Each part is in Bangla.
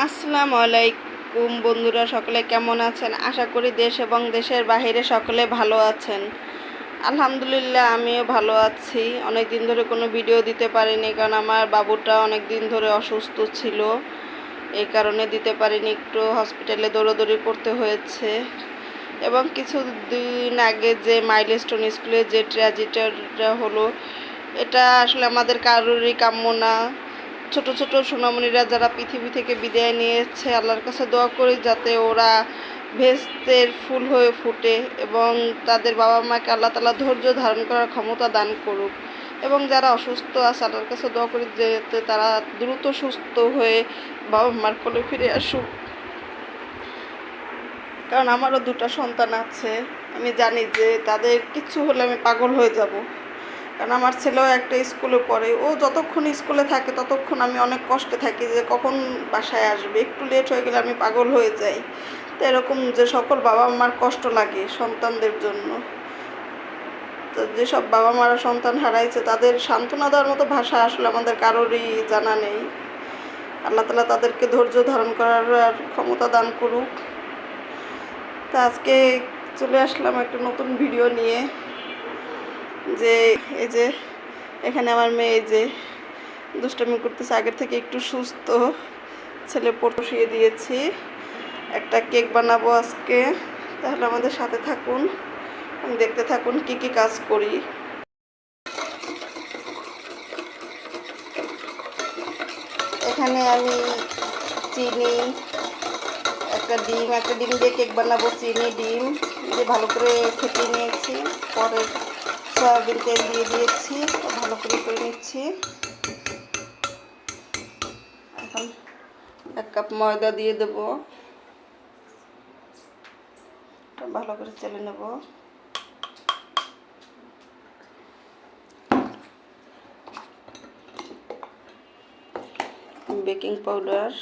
আসসালামু আলাইকুম বন্ধুরা, সকলে কেমন আছেন? আশা করি দেশ এবং দেশের বাইরে সকলে ভালো আছেন। আলহামদুলিল্লাহ, আমিও ভালো আছি। অনেক দিন ধরে কোনো ভিডিও দিতে পারিনি, কারণ আমার বাবুটা অনেক দিন ধরে অসুস্থ ছিল। এই কারণে দিতে পারিনি, একটু হসপিটালে দৌড়াদৌড়ি করতে হয়েছে। এবং কিছুদিন আগে যে মাইলস্টোন স্কুলে যে ট্র্যাজেডিটা হলো, এটা আসলে আমাদের কারোরই কাম্য না। ছোট ছোট সোনামণিরা যারা পৃথিবী থেকে বিদায় নিয়েছে, আল্লাহর কাছে দোয়া করি যাতে ওরা ভেস্তের ফুল হয়ে ফুটে এবং তাদের বাবা মাকে আল্লাহ তাআলা ধৈর্য ধারণ করার ক্ষমতা দান করুক। এবং যারা অসুস্থ আছে, আল্লাহর কাছে দোয়া করি যাতে তারা দ্রুত সুস্থ হয়ে বাবা মার কোলে ফিরে আসুক। কারণ আমারও দুটো সন্তান আছে, আমি জানি যে তাদের কিছু হলে আমি পাগল হয়ে যাব। কারণ আমার ছেলেও একটা স্কুলে পড়ে, ও যতক্ষণ স্কুলে থাকে ততক্ষণ আমি অনেক কষ্টে থাকি যে কখন বাসায় আসবে। একটু লেট হয়ে গেলে আমি পাগল হয়ে যাই। তো এরকম যে সকল বাবা মার কষ্ট লাগে সন্তানদের জন্য, তো যেসব বাবা মারা সন্তান হারাইছে তাদের সান্ত্বনা দেওয়ার মতো ভাষা আসলে আমাদের কারোরই জানা নেই। আল্লাহ তাআলা তাদেরকে ধৈর্য ধারণ করার ক্ষমতা দান করুক। তা আজকে চলে আসলাম একটা নতুন ভিডিও নিয়ে। যে এই যে এখানে আমার মেয়ে যে দুষ্টামি করতেছে, আগের থেকে একটু সুস্থ। ছেলে বসিয়ে দিয়েছি, একটা কেক বানাবো আজকে। তাহলে আমাদের সাথে থাকুন, দেখতে থাকুন কি কি কাজ করি। এখানে আমি চিনি, একটা ডিম দিয়ে কেক বানাবো। চিনি ডিম দিয়ে ভালো করে ফেটিয়ে নিয়েছি, পরে সয়াবিন তেল দিয়ে দিয়েছি, ভালো করে নিচ্ছি। এখন 1 কাপ ময়দা দিয়ে দেবো, ভালো করে চেলে নেব। বেকিং পাউডার,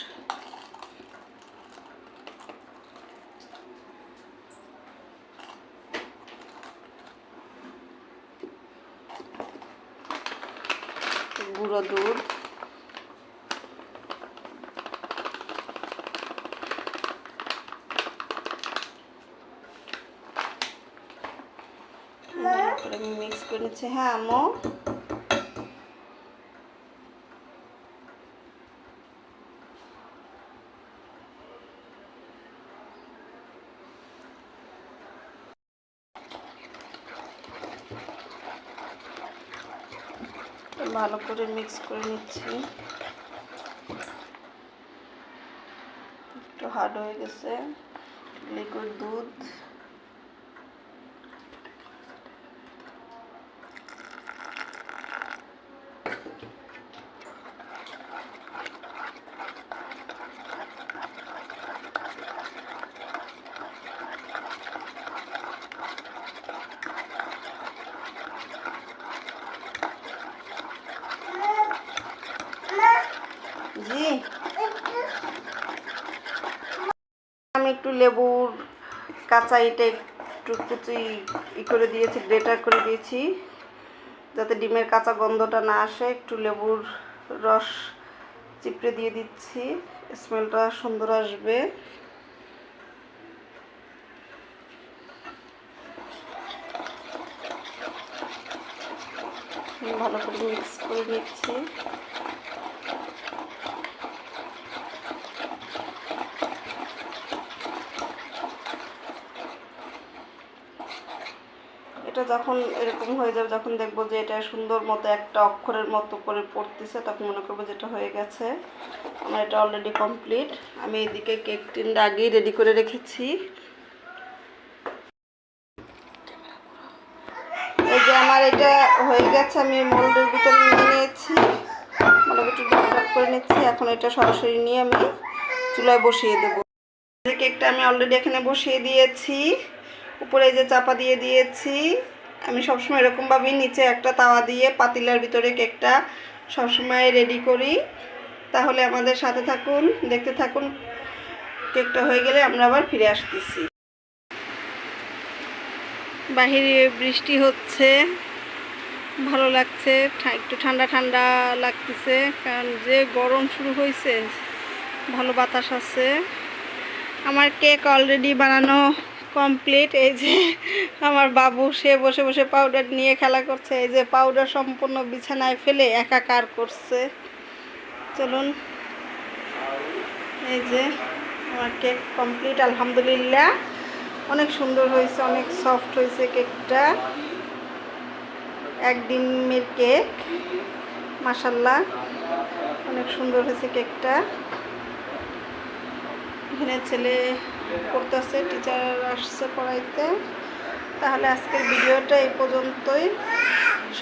গুঁড়ো দুধ, আমি মিক্স করে নিচ্ছি। হ্যাঁ আম্মু, ভালো করে মিক্স করে নিচ্ছি। একটু হার্ড হয়ে গেছে। লিকুইড দুধ, জি আমি একটু লেবুর কাঁচা ইটা একটু কুচি করে দিয়েছি, গ্রেটার করে দিয়েছি যাতে ডিমের কাঁচা গন্ধটা না আসে। একটু লেবুর রস চিপড়ে দিয়ে দিচ্ছি, স্মেলটা সুন্দর আসবে। ভালো করে মিক্স করে নিচ্ছি। এটা যখন এরকম হয়ে যাবে, যখন দেখবো যে এটা সুন্দর মতো একটা অক্ষরের মতো করে পড়তেছে, তখন মনে করবো যেটা হয়ে গেছে। আমার এটা অলরেডি কমপ্লিট। আমি এদিকে কেক টিনটা আগেই রেডি করে রেখেছি। এই যে আমার এটা হয়ে গেছে, আমি মোল্ডের ভিতরে নিয়ে নিয়েছি, মোল্ডের ভিতরে ঢাক করে নিচ্ছি। এখন এটা সরাসরি নিয়ে আমি চুলায় বসিয়ে দেবো। কেকটা আমি অলরেডি এখানে বসিয়ে দিয়েছি, উপরে যে চাপা দিয়ে দিয়েছি। আমি সবসময় এরকমভাবেই নিচে একটা তাওয়া দিয়ে পাতিলার ভিতরে কেকটা সবসময় রেডি করি। তাহলে আমাদের সাথে থাকুন, দেখতে থাকুন। কেকটা হয়ে গেলে আমরা আবার ফিরে আসতেছি। বাহিরে বৃষ্টি হচ্ছে, ভালো লাগছে, একটু ঠান্ডা ঠান্ডা লাগতেছে, কারণ যে গরম শুরু হয়েছে ভালো বাতাস আছে। আমার কেক অলরেডি বানানো কমপ্লিট। এই যে আমার বাবু, সে বসে বসে পাউডার নিয়ে খেলা করছে। এই যে পাউডার সম্পূর্ণ বিছানায় ফেলে একাকার করছে। চলুন, এই যে আমার কেক কমপ্লিট আলহামদুলিল্লাহ। অনেক সুন্দর হয়েছে, অনেক সফট হয়েছে কেকটা। একদিনের কেক, মাশাল্লাহ অনেক সুন্দর হয়েছে কেকটা। এখানে ছেলে পড়তেছে, টিচার আসছে পড়াইতে। তাহলে আজকের ভিডিওটা এই পর্যন্তই।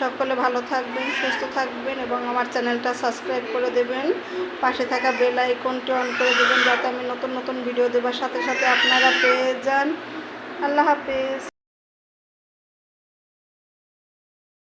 সকলে ভালো থাকবেন, সুস্থ থাকবেন এবং আমার চ্যানেলটা সাবস্ক্রাইব করে দেবেন। পাশে থাকা বেল আইকনটি অন করে দেবেন যাতে আমি নতুন নতুন ভিডিও দেওয়ার সাথে সাথে আপনারা পেয়ে যান। আল্লাহ হাফেজ।